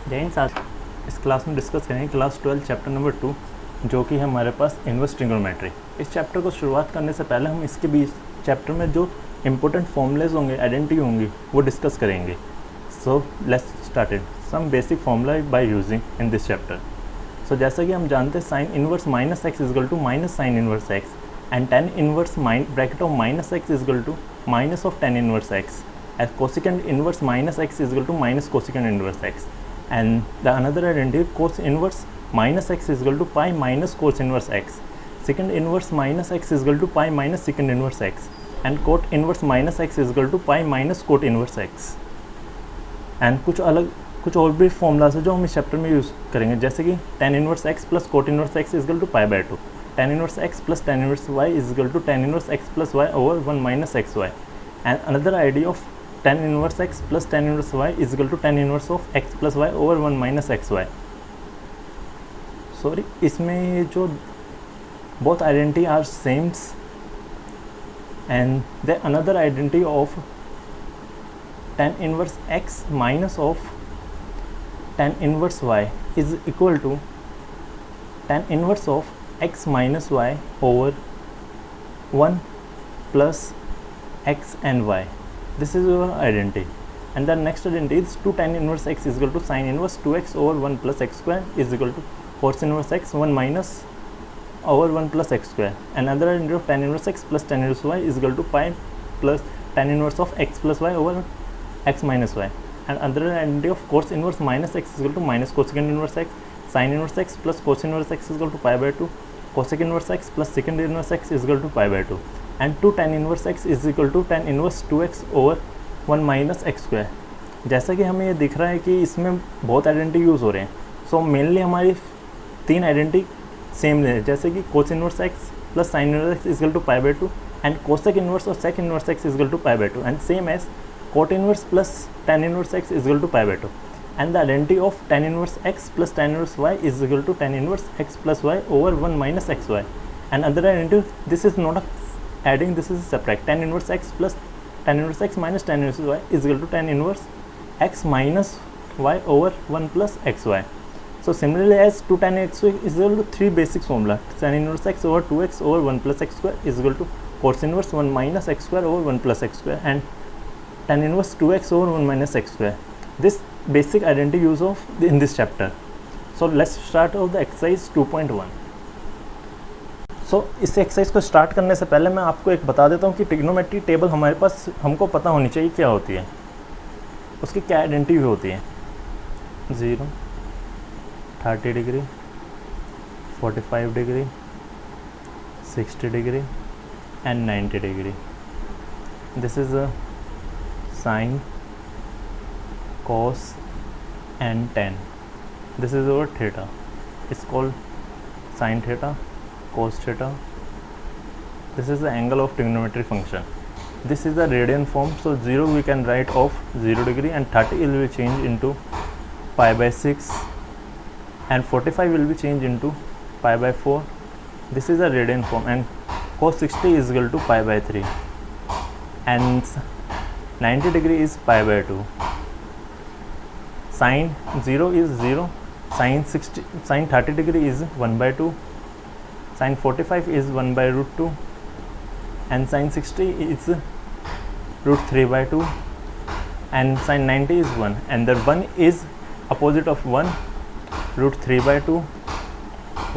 जैन आज इस क्लास में डिस्कस करेंगे क्लास 12 चैप्टर नंबर 2 जो कि है हमारे पास इन्वर्स ट्रिग्नोमेट्री। इस चैप्टर को शुरुआत करने से पहले हम इसके बीच चैप्टर में जो इंपॉर्टेंट फॉर्मूलेज होंगे, आइडेंटिटी होंगी, वो डिस्कस करेंगे। So let's start it some basic formula by using in this chapter. So जैसा कि हम जानते हैं sine inverse minus x is equal to minus sine inverse x and tan inverse bracket of minus x is equal to minus of tan inverse x as cosecant inverse minus x is equal to minus cosecant inverse x, and the another identity cos inverse minus x is equal to pi minus cos inverse x, secant inverse minus x is equal to pi minus secant inverse x, and cot inverse minus x is equal to pi minus cot inverse x। And कुछ और भी formulas है जो हम इस chapter में use करेंगे, जैसे कि tan inverse x plus cot inverse x is equal to pi by 2, tan inverse x plus tan inverse y is equal to tan inverse x plus y over 1 minus x y, and another idea of tan inverse x plus tan inverse y is equal to tan inverse of x plus y over 1 minus x y. Sorry, इसमें जो both identity are sames and the another identity of tan inverse x minus of tan inverse y is equal to tan inverse of x minus y over 1 plus x and y. This is your identity, and the next identity is 2 tan inverse x is equal to sin inverse 2x over 1 plus x square is equal to cos inverse x 1 minus over 1 plus x square. Another identity of tan inverse x plus tan inverse y is equal to pi plus tan inverse of x plus y over x minus y. And another identity of cos inverse minus x is equal to minus cosecant inverse x, sin inverse x plus cos inverse x is equal to pi by 2, cosecant inverse x plus secant inverse x is equal to pi by 2. And 2 tan inverse x is equal to tan inverse 2x over 1 minus x square. जैसा कि हमें ये दिख रहा है कि इसमें बहुत आइडेंटिटी यूज़ हो रहे हैं, सो मेनली हमारी 3 आइडेंटिटी सेम है, जैसे कि cos inverse x plus sine inverse x is equal to pi by 2 and cosec inverse और sec inverse x is equal to pi by 2, and same as cot inverse plus tan inverse x is equal to pi by 2, and the identity of tan inverse x plus tan inverse y is equal to tan inverse x plus y over 1 minus x y, and other identity this is not a adding, this is separate, tan inverse x plus tan inverse x minus tan inverse y is equal to tan inverse x minus y over 1 plus xy. So similarly as 2 tan x is equal to 3 basic formula, tan inverse x over 2x over 1 plus x square is equal to cos inverse 1 minus x square over 1 plus x square, and tan inverse 2x over 1 minus x square. This basic identity use of in this chapter. So let's start off the exercise 2.1. सो इस exercise को start करने से पहले मैं आपको एक बता देता हूँ कि ट्रिग्नोमेट्री टेबल हमारे पास हमको पता होनी चाहिए क्या होती है, उसकी क्या आइडेंटिटी होती है। 0, 30 degree, 45 degree, 60 degree and 90 degree. This is a sine, cos and tan. This is our theta, it's called sine theta, cos theta. This is the angle of trigonometry function. This is the radian form, so 0 we can write of 0 degree and 30 will be changed into pi by 6 and 45 will be changed into pi by 4. This is the radian form, and cos 60 is equal to pi by 3 and 90 degree is pi by 2. Sin 0 is 0, sin 30 degree is 1 by 2, sin 45 is 1 by root 2 and sin 60 is root 3 by 2 and sin 90 is 1, and the 1 is opposite of 1, root 3 by 2,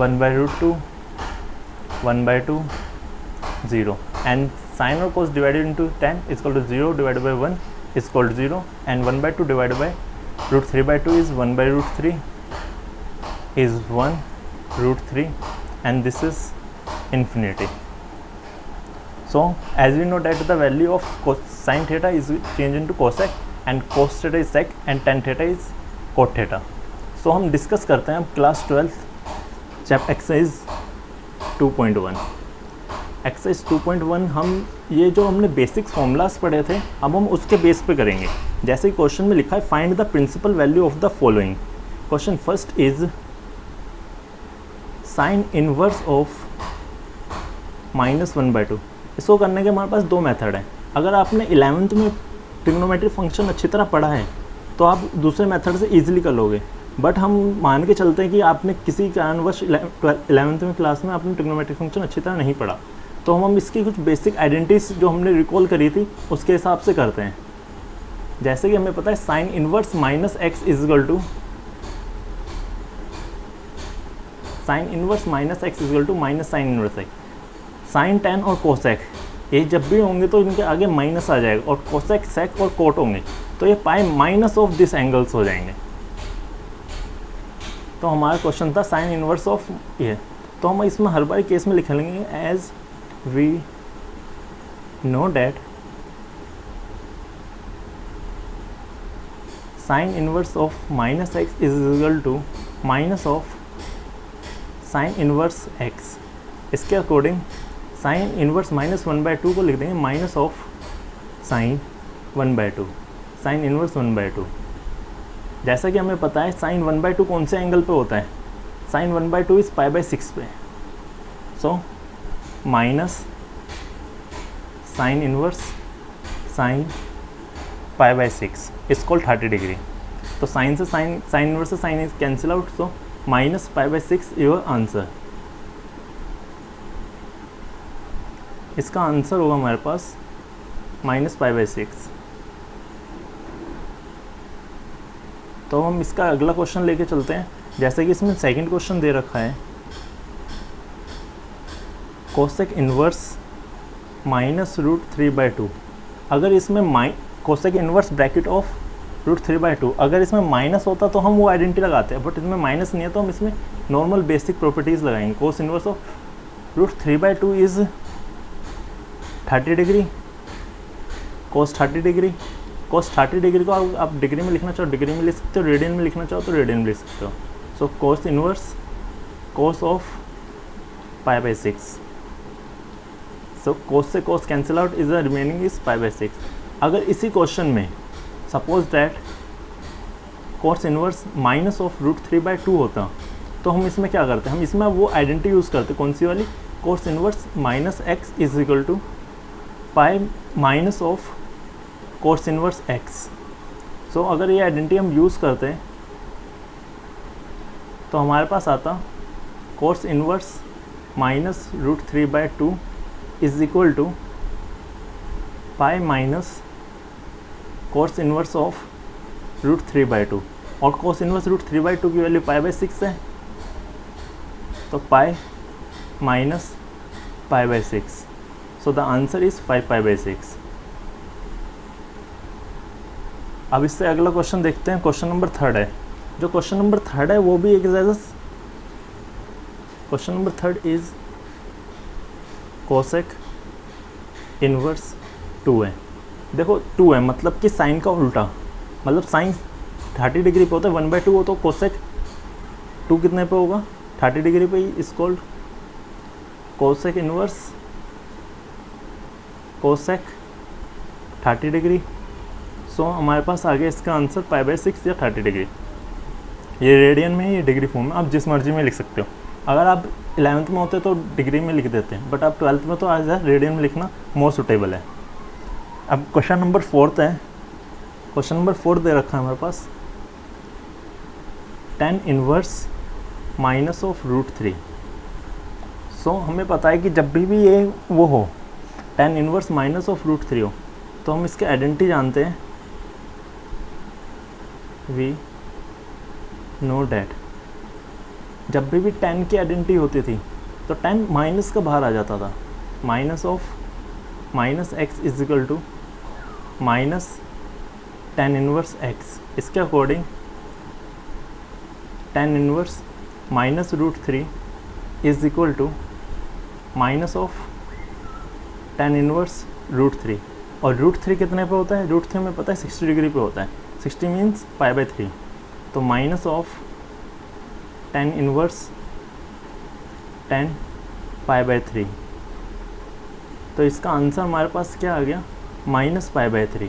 1 by root 2, 1 by 2, 0, and sin or cos divided into tan is equal to 0 divided by 1 is equal to 0, and 1 by 2 divided by root 3 by 2 is 1 by root 3 is 1 root 3, and this is infinity. So as we know that the value of sin theta is changed into cosec, and cos theta is sec, and tan theta is cot theta. So हम discuss करते हैं class 12 chapter exercise 2.1। Exercise 2.1 हम ये जो हमने basic formulas पढ़े थे अब हम उसके बेस पे करेंगे। जैसे क्वेश्चन में लिखा है find the principal value of the following. Question first is sine inverse of -1/2। इसको करने के हमारे पास दो मेथड हैं। अगर आपने 11th में ट्रिग्नोमेट्री फंक्शन अच्छी तरह पढ़ा है तो आप दूसरे मेथड से ईजिली कर लोगे। बट हम मान के चलते हैं कि आपने किसी कारणवश 11वीं क्लास में आपने ट्रिग्नोमेट्रिक फंक्शन अच्छी तरह नहीं पढ़ा, तो हम इसकी कुछ बेसिक आइडेंटिटीज जो हमने रिकॉल करी थी उसके हिसाब से करते हैं। जैसे कि हमें पता है sine inverse minus x is equal to sine inverse minus x is equal to minus sine inverse x. Sine tan और कोसेक ये जब भी होंगे तो इनके आगे माइनस आ जाएगा, और कोसेक सेक और कोट होंगे तो ये पाई माइनस ऑफ दिस एंगल्स हो जाएंगे। तो हमारा क्वेश्चन था साइन इनवर्स ऑफ ये, तो हम इसमें हर बार केस में लिख लेंगे as we know that sine inverse of minus x is equal to minus of sine inverse x. इसके अकॉर्डिंग साइन इनवर्स माइनस 1/2 को लिख देंगे minus of sine 1/2, sine inverse 1/2। जैसा कि हमें पता है साइन 1/2 कौन से एंगल पे होता है, साइन 1/2 इज π/6 पे। So minus sine inverse sine π/6 is called 30 degree. तो साइन से साइन इनवर्स से sine is cancel out, so minus π/6 your answer. इसका आंसर होगा हमारे पास माइनस π/6। तो हम इसका अगला क्वेश्चन लेके चलते हैं। जैसे कि इसमें सेकंड क्वेश्चन दे रखा है कोसेक इनवर्स माइनस √3/2। अगर इसमें कोसेक इनवर्स ब्रैकेट ऑफ √3/2 अगर इसमें माइनस होता तो हम वो आइडेंटिटी लगाते हैं, बट इसमें माइनस नहीं है तो हम इसमें नॉर्मल बेसिक प्रॉपर्टीज़ लगाएंगे। कोस inverse of √3/2 is 30 degree, cos 30 degree. Cos 30 degree को आप डिग्री में लिखना चाहो डिग्री में लिख सकते हो, रेडियन में लिखना चाहो तो रेडियन में लिख सकते हो। सो cos inverse cos of π/6। So cos से cos cancel out is the remaining is π/6। अगर इसी क्वेश्चन में suppose that cos inverse minus of √3/2 होता तो हम इसमें क्या करते हैं, हम इसमें वो आइडेंटिटी यूज़ करते कौन सी वाली, cos inverse minus x is equal to pi minus of cos inverse x. So अगर ये आइडेंटिटी हम यूज़ करते हैं तो हमारे पास आता cos inverse minus √3/2 is equal to pi minus cos inverse of √3/2, और कोस इनवर्स √3/2 की वैल्यू π/6 है, तो pi minus π/6। So the answer is 5π/6। अब इससे अगला क्वेश्चन देखते हैं, क्वेश्चन नंबर 3 है। जो क्वेश्चन नंबर 3 है वो भी एक question number 3 is cosec inverse 2 है। देखो 2 है मतलब कि साइन का उल्टा, मतलब साइन 30 डिग्री पे होता है 1/2 हो तो कोसेक 2 कितने पे होगा 30 डिग्री पे ही, is called cosec inverse cosec 30 degree. So हमारे पास आ गया इसका आंसर π/6 या 30 डिग्री। ये रेडियन में ये डिग्री फॉर्म में आप जिस मर्जी में लिख सकते हो। अगर आप 11th में होते तो डिग्री में लिख देते हैं, बट आप 12th में तो आज रेडियन में लिखना मोर सुटेबल है। अब क्वेश्चन नंबर 4 है। क्वेश्चन नंबर 4 दे रखा है हमारे पास tan इनवर्स माइनस ऑफ √3। सो हमें पता है कि जब भी ये वो हो tan इनवर्स माइनस ऑफ √3 हो तो हम इसके आइडेंटिटी जानते हैं, वी नो डैट जब भी tan की आइडेंटिटी होती थी तो tan माइनस का बाहर आ जाता था, minus of minus x is equal to minus tan inverse x. इसके according tan inverse minus √3 is equal to minus of tan inverse √3। और √3 कितने पे होता है, √3 में पता है 60 डिग्री पे होता है, 60 मीन्स π/3। तो minus of tan inverse tan π/3। तो इसका आंसर हमारे पास क्या आ गया माइनस π/3।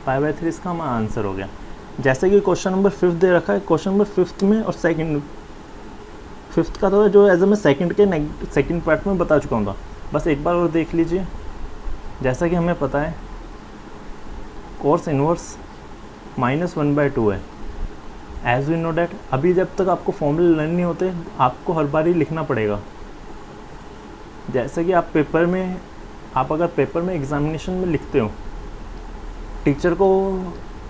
π/3 इसका हमारा आंसर हो गया। जैसे कि क्वेश्चन नंबर 5 दे रखा है, क्वेश्चन नंबर 5 में और फिफ्थ का तो जो एज मैं सेकंड पार्ट में बता चुका हूँ, बस एक बार और देख लीजिए। जैसा कि हमें पता है कोस इनवर्स -1/2 है, एज वी नो डैट, अभी जब तक आपको फॉर्मूले लर्न नहीं होते आपको हर बार ही लिखना पड़ेगा। जैसे कि आप अगर पेपर में एग्जामिनेशन में लिखते हो, टीचर को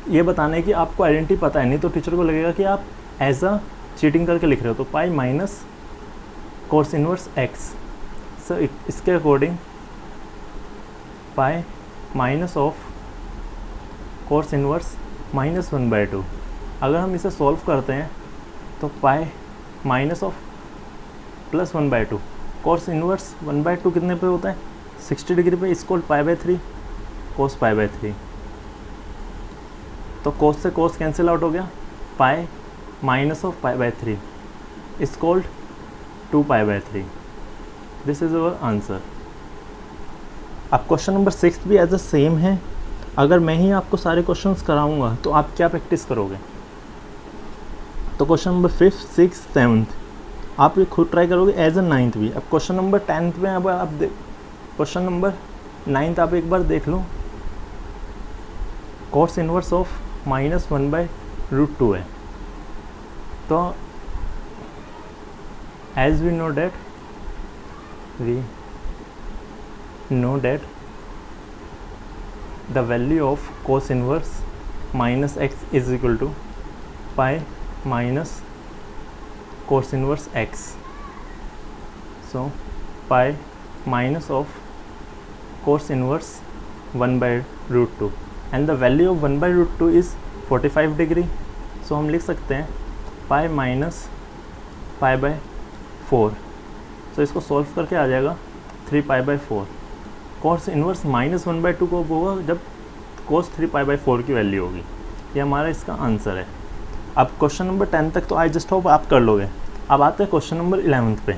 ये बताना है कि आपको आइडेंटिटी पता है, नहीं तो टीचर को लगेगा कि आप एज अ चीटिंग करके लिख रहे हो। तो pi minus cos inverse x, so इसके according pi minus of cos inverse -1/2। अगर हम इसे सॉल्व करते हैं तो pi minus of +1/2, cos inverse 1/2 कितने पे होता है 60 डिग्री पे, इसको π/3 कोस π/3। तो कोस से कोस कैंसिल आउट हो गया, pi minus of π/3 is called 2π/3। This is our answer. अब क्वेश्चन नंबर 6 भी एज अ सेम है। अगर मैं ही आपको सारे क्वेश्चंस कराऊंगा तो आप क्या प्रैक्टिस करोगे। तो question number 5th 6th 7th आप ये खुद ट्राई करोगे, एज अ 9th भी। अब क्वेश्चन नंबर 10th में अब आप क्वेश्चन नंबर 9th आप एक बार देख लो। कोस इनवर्स ऑफ -1/√2 है। तो as we know that the value of cos inverse -x is equal to pi minus cos inverse x. So pi minus of cos inverse 1/√2 and the value of 1/√2 is 45 degree. So हम लिख सकते हैं pi minus π/4। सो इसको solve करके आ जाएगा 3π/4। कोस inverse -1/2 को होगा जब कोस 3π/4 की वैल्यू होगी। ये हमारा इसका आंसर है। अब क्वेश्चन नंबर 10 तक तो आई जस्ट होप आप कर लोगे। अब आते हैं क्वेश्चन नंबर 11 पे।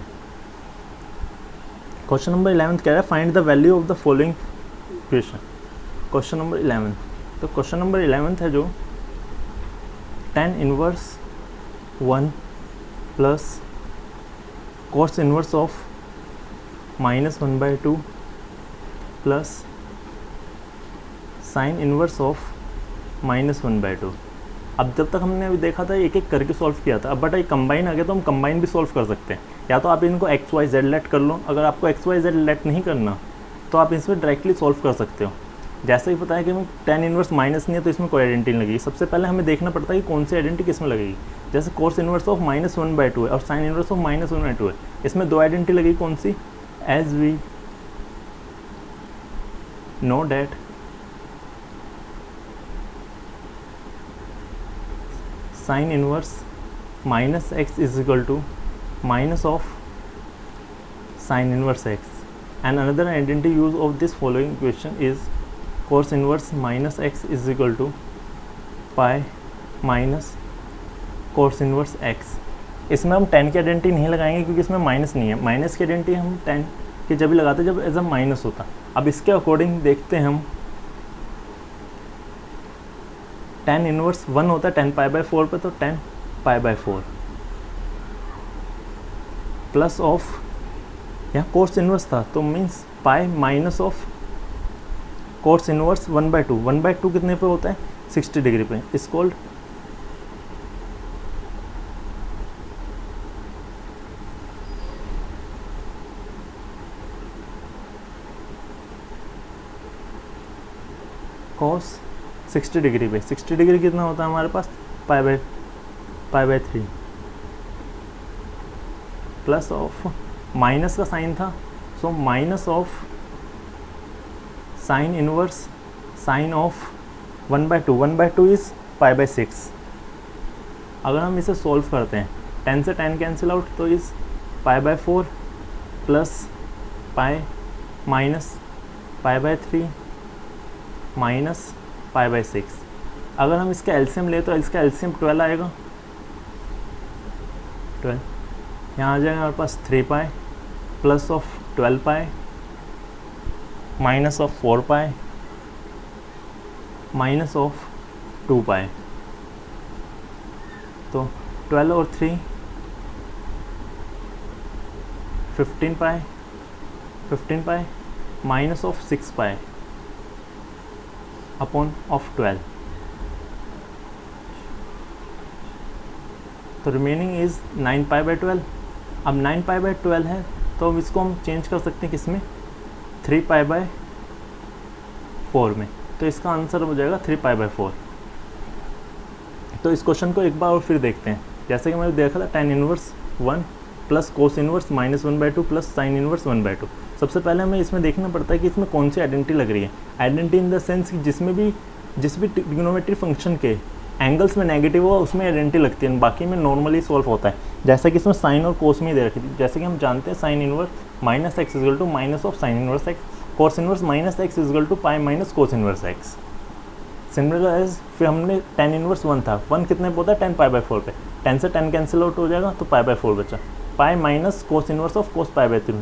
क्वेश्चन नंबर 11 कह रहा है find the value of the following equation. Question number 11, तो क्वेश्चन नंबर 11 है जो tan inverse 1 plus cos inverse of -1/2 plus sine inverse of -1/2। अब जब तक हमने अभी देखा था एक एक करके सॉल्व किया था, अब बट ये कंबाइन आ गया तो हम कंबाइन भी सॉल्व कर सकते हैं। या तो आप इनको एक्स वाई जेड लेट कर लो, अगर आपको एक्स वाई जेड लेट नहीं करना तो आप इसमें डायरेक्टली सॉल्व कर सकते हो। जैसे ही बताया कि हमें tan इनवर्स माइनस नहीं है तो इसमें कोई आइडेंटिटी नहीं लगेगी। सबसे पहले हमें देखना पड़ता है कि कौन सी आइडेंटिटी किस में लगेगी। जैसे कोस इनवर्स ऑफ -1/2 है और साइन इनवर्स ऑफ -1/2 है, इसमें दो आइडेंटिटी लगेगी। कौन सी, as we know that sine inverse -x is equal to minus of sine inverse x, and another identity use of this following equation is cos inverse -x is equal to pi minus cos inverse x। इसमें हम tan की identity नहीं लगाएंगे क्योंकि इसमें minus नहीं है। Minus की आइडेंटिटी हम tan की जब भी लगाते जब एज अ माइनस होता। अब इसके अकॉर्डिंग देखते हैं हम, tan इनवर्स 1 होता है tan π/4 पे, तो tan π/4 प्लस ऑफ, यहाँ कोस इनवर्स था तो means pi minus of cos inverse 1/2। 1/2 कितने पे होता है 60 डिग्री पे, इज कॉल्ड कोस 60 डिग्री पे। 60 डिग्री कितना होता है हमारे पास π/3 प्लस ऑफ, माइनस का साइन था so minus of sine inverse sine of 1/2। 1/2 is π/6। अगर हम इसे सॉल्व करते हैं 10 से 10 कैंसिल आउट तो इस π/4 प्लस पाई माइनस π/3 माइनस π/6। अगर हम इसका एलसीएम ले तो इसका एलसीएम 12 आएगा। 12 यहाँ आ जाएगा हमारे पास 3 pi plus of 12 pi minus of 4 pi minus of 2 पाई। तो 12 और 3 15 पाई minus of 6 pi upon of 12। तो रिमेनिंग इज़ 9π/12। अब 9π/12 है तो अब इसको हम चेंज कर सकते हैं किस में, 3π/4 में। तो इसका आंसर हो जाएगा 3π/4। तो इस क्वेश्चन को एक बार और फिर देखते हैं। जैसे कि मैंने देखा था tan inverse 1 plus cos inverse -1/2 plus sine inverse 1/2। सबसे पहले हमें इसमें देखना पड़ता है कि इसमें कौन सी आइडेंटिटी लग रही है। आइडेंटिटी इन द सेंस कि जिस भी ट्रिग्नोमेट्री फंक्शन के एंगल्स में नेगेटिव होगा उसमें आइडेंटिटी लगती है, बाकी में नॉर्मली सॉल्व होता है। जैसा कि इसमें साइन और कोस में दे रखी थी, जैसे कि हम जानते हैं sine inverse -x equal to minus of sine inverse x, cos inverse -x equal to pi minus cos inverse x. Similar as फिर हमने tan इनवर्स 1 था, 1 कितने पे होता है 10π/4 पे, 10 से 10 कैंसिल आउट हो जाएगा तो π/4 बचा, pi minus cos inverse of cos π/3,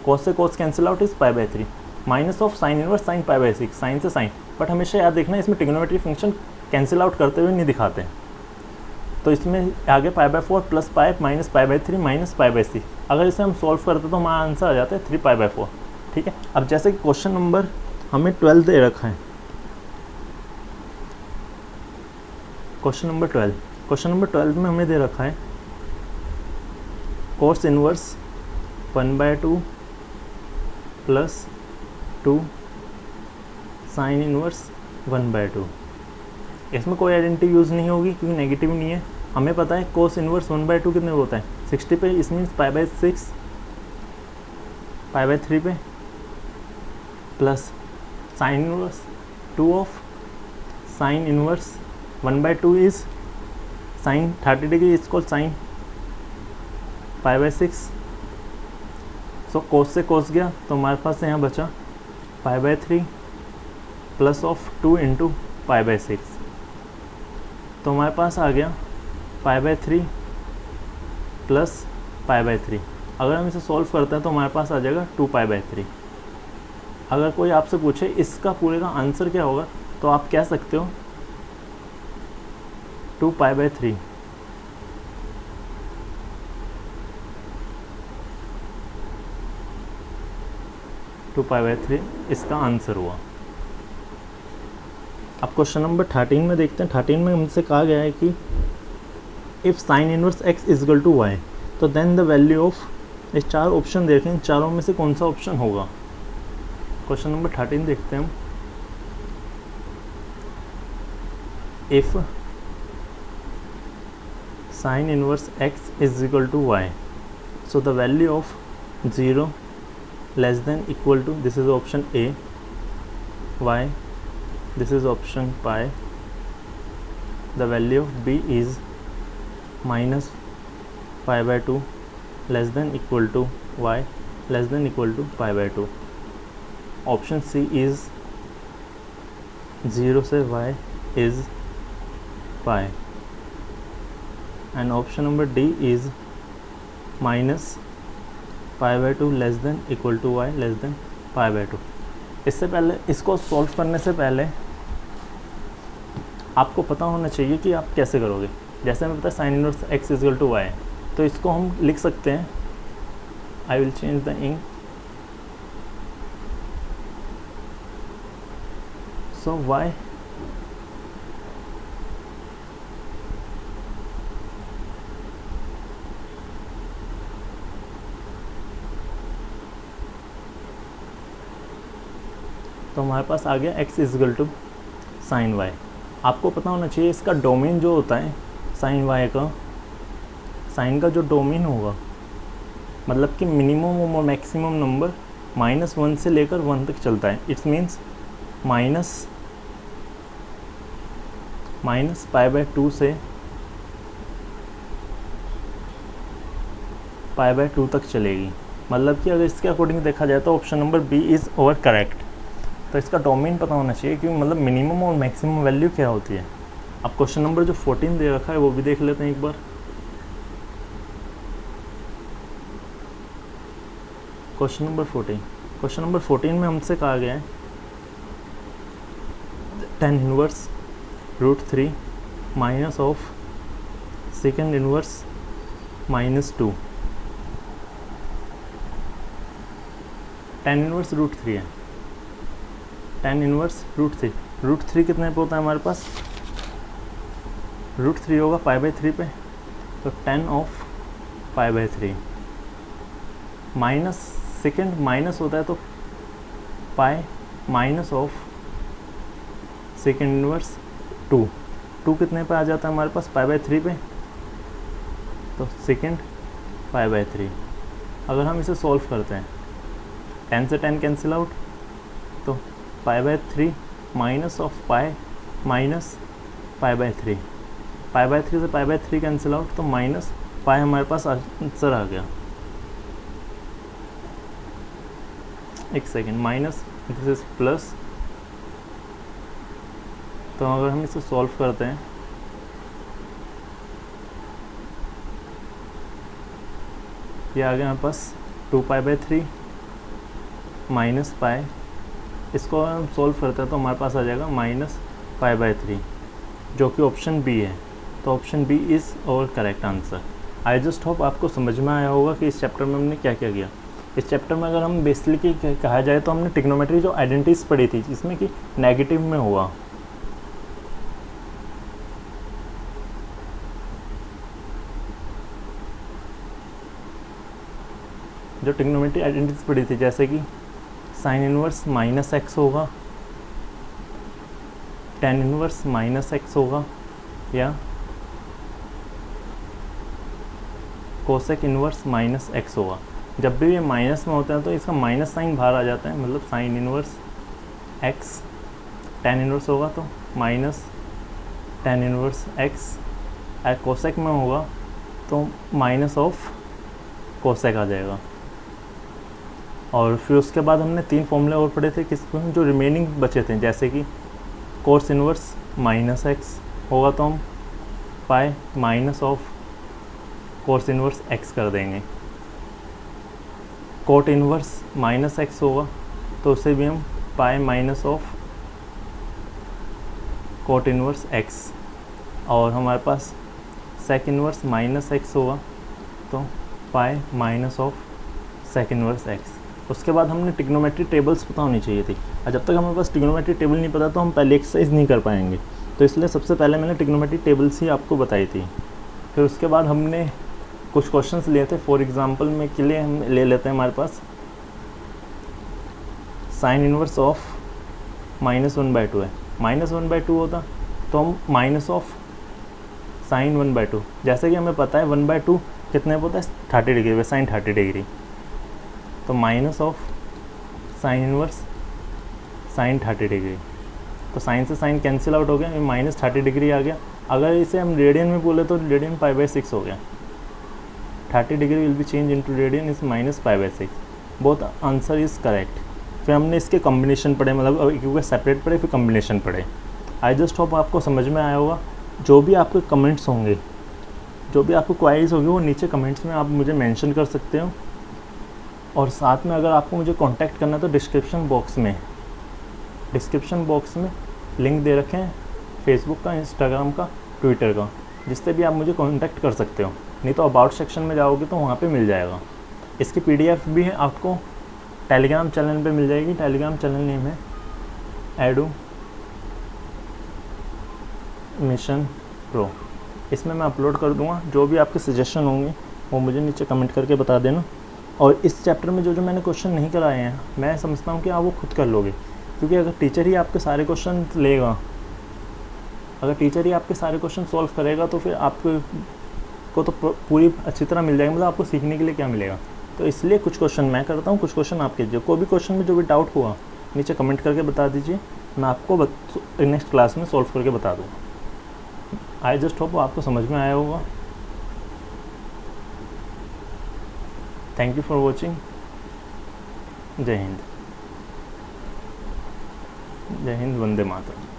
cos से cos cancel out is π/3 minus of sine inverse sine π/6, sine से साइन। बट हमेशा याद देखना इसमें ट्रिग्नोमेट्री फंक्शन कैंसिल आउट करते हुए नहीं दिखाते हैं, तो इसमें आगे π/4 प्लस पाई माइनस π/3 माइनस π/6। अगर इसे हम सॉल्व करते तो हमारा आंसर आ जाता है 3π/4। ठीक है, अब जैसे कि क्वेश्चन नंबर हमें 12 दे रखा है, क्वेश्चन नंबर 12 में हमें दे रखा है कोस इनवर्स 1/2 प्लस 2 साइन इनवर्स 1/2। इसमें कोई आइडेंटिटी यूज़ नहीं होगी क्योंकि नेगेटिव नहीं है। हमें पता है कोस इनवर्स 1/2 कितने होता है 60 पे, इस मीन्स π/6 π/3 पे plus sine inverse 2 of sine inverse 1/2 is sine 30 degree is called sine π/6। So cos से कोस गया तो हमारे पास यहाँ बचा π/3 प्लस ऑफ 2 इंटू π/6, तो हमारे पास आ गया π/3 प्लस π/3। अगर हम इसे सॉल्व करते हैं तो हमारे पास आ जाएगा 2π/3। अगर कोई आपसे पूछे इसका पूरे का आंसर क्या होगा तो आप कह सकते हो 2π/3। इसका आंसर हुआ। अब क्वेश्चन नंबर 13 में देखते हैं। 13 में हमसे कहा गया है कि if sine inverse x is equal to y, तो देन द वैल्यू ऑफ, ये 4 ऑप्शन देखें, चारों में से कौन सा ऑप्शन होगा। क्वेश्चन नंबर 13 देखते हैं हम। If sine inverse x is equal to y, so the value of 0 less than equal to, this is option A, y, this is option pi, the value of b is minus pi/2 less than equal to y less than equal to pi/2। option C is 0 से y is pi and option number D is minus pi/2 less than equal to y less than pi/2। इससे पहले, इसको solve करने से पहले आपको पता होना चाहिए कि आप कैसे करोगे। जैसे हमें पता है sine inverse x equal to y, तो इसको हम लिख सकते हैं, I will change the ink, so y तो हमारे पास आ गया x equal to sine y. आपको पता होना चाहिए इसका डोमेन जो होता है साइन वाई का, साइन का जो डोमेन होगा, मतलब कि मिनिमम और मैक्सिमम नंबर -1 से लेकर 1 तक चलता है। इट्स मीन्स माइनस π/2 से π/2 तक चलेगी। मतलब कि अगर इसके अकॉर्डिंग देखा जाए तो option number B is over correct. तो इसका डोमेन पता होना चाहिए कि मतलब मिनिमम और मैक्सिमम वैल्यू क्या होती है। अब क्वेश्चन नंबर जो 14 दे रखा है वो भी देख लेते हैं एक बार। क्वेश्चन नंबर 14 में हमसे कहा गया है tan inverse √3 minus of second inverse -2। tan inverse √3 है, tan इनवर्स √3 कितने पे होता है हमारे पास, √3 होगा π/3 पे तो 10 of pi by 3 minus second minus होता है तो pi minus of second inverse 2 कितने पे आ जाता है हमारे पास पाई बाई 3 पे, तो सेकेंड पाई बाई 3। अगर हम इसे सॉल्व करते हैं 10 से 10 कैंसिल आउट, तो pi by 3 minus of pi minus pi by 3, pi by 3 से पाई बाई 3 कैंसिल आउट, तो माइनस पाई हमारे पास आंसर आ गया। एक second, minus this is plus, तो अगर हम इसे सॉल्व करते हैं ये आ गया हमारे पास 2 पाई बाई 3 माइनस पाई, इसको हम सॉल्व करते हैं तो हमारे पास आ जाएगा माइनस पाई बाई 3, जो कि ऑप्शन बी है। तो ऑप्शन बी इज़ और correct answer. I just hope आपको समझ में आया होगा कि इस चैप्टर में हमने क्या क्या किया। इस चैप्टर में अगर हम बेसिकली कहा जाए तो हमने ट्रिग्नोमेट्री जो आइडेंटिटीज पढ़ी थी जिसमें कि नेगेटिव में हुआ, जो ट्रिग्नोमेट्री आइडेंटिटीज पढ़ी थी जैसे कि साइन इनवर्स माइनस एक्स होगा, टेन इनवर्स माइनस एक्स होगा, या कोसेक इनवर्स माइनस एक्स होगा। जब भी ये माइनस में होता है तो इसका माइनस साइन बाहर आ जाता है, मतलब sign inverse x, tan inverse होगा तो minus ten inverse x, cosec में होगा तो माइनस ऑफ कोसेक आ जाएगा। और फिर उसके बाद हमने 3 फॉर्मूले और पढ़े थे किसमें जो रिमेनिंग बचे थे, जैसे कि कोस इनवर्स माइनस एक्स होगा तो हम pi minus of cos inverse x कर देंगे, कोट इनवर्स माइनस एक्स होगा तो उसे भी हम pi minus of cot inverse x, और हमारे पास सेक इनवर्स माइनस एक्स होगा तो pi minus of sec inverse x. उसके बाद हमने ट्रिग्नोमेट्री टेबल्स पता होनी चाहिए थी, और जब तक हमारे पास ट्रिग्नोमेट्री टेबल नहीं पता तो हम पहले एक्सरसाइज नहीं कर पाएंगे, तो इसलिए सबसे पहले मैंने ट्रिग्नोमेट्री टेबल्स ही आपको बताई थी। फिर उसके बाद हमने कुछ क्वेश्चंस लिए थे, फॉर एग्जांपल में के लिए हम ले लेते हैं हमारे पास साइन इनवर्स ऑफ -1/2 है, -1/2 होता तो हम माइनस ऑफ साइन 1/2, जैसे कि हमें पता है 1/2 कितने पे होता है 30 डिग्री पे, साइन 30 डिग्री, तो minus of sine inverse sign 30 degree, तो साइन से साइन कैंसिल आउट हो गया, माइनस 30 डिग्री आ गया। अगर इसे हम रेडियन में बोले तो रेडियन पाई बाई 6 हो गया, 30 degree will be change into radian is minus pi by 6, both answer is correct. फिर हमने इसके कॉम्बिनेशन पढ़े, मतलब क्योंकि सेपरेट पढ़े फिर कॉम्बिनेशन पढ़े। आई जस्ट होप आपको समझ में आया होगा। जो भी आपके कमेंट्स होंगे, जो भी आपको क्वारीज होगी वो नीचे कमेंट्स में आप मुझे मेंशन कर सकते हो, और साथ में अगर आपको मुझे कांटेक्ट करना है तो डिस्क्रिप्शन बॉक्स में लिंक दे रखे हैं फेसबुक का, इंस्टाग्राम का, ट्विटर का, जिससे भी आप मुझे कांटेक्ट कर सकते हो। नहीं तो अबाउट सेक्शन में जाओगे तो वहाँ पे मिल जाएगा। इसकी PDF भी है आपको टेलीग्राम चैनल पे मिल जाएगी। टेलीग्राम चैनल नेम है एडू मिशन प्रो। इसमें मैं अपलोड कर दूँगा, जो भी आपके सजेशन होंगे वो मुझे नीचे कमेंट करके बता देना। और इस चैप्टर में जो मैंने क्वेश्चन नहीं कराए हैं, मैं समझता हूँ कि आप वो खुद कर लोगे, क्योंकि अगर टीचर ही आपके सारे क्वेश्चन लेगा, अगर टीचर ही आपके सारे क्वेश्चन सॉल्व करेगा तो फिर आपको तो पूरी अच्छी तरह मिल जाएगी, मतलब आपको सीखने के लिए क्या मिलेगा। तो इसलिए कुछ क्वेश्चन मैं करता हूँ, कुछ क्वेश्चन आप कीजिए। कोई भी क्वेश्चन में जो भी डाउट हुआ नीचे कमेंट करके बता दीजिए, मैं आपको नेक्स्ट क्लास में सॉल्व करके बता दूँगा। आई जस्ट होप आपको समझ में आया होगा। Thank you for watching. जय हिंद, वंदे मातरम।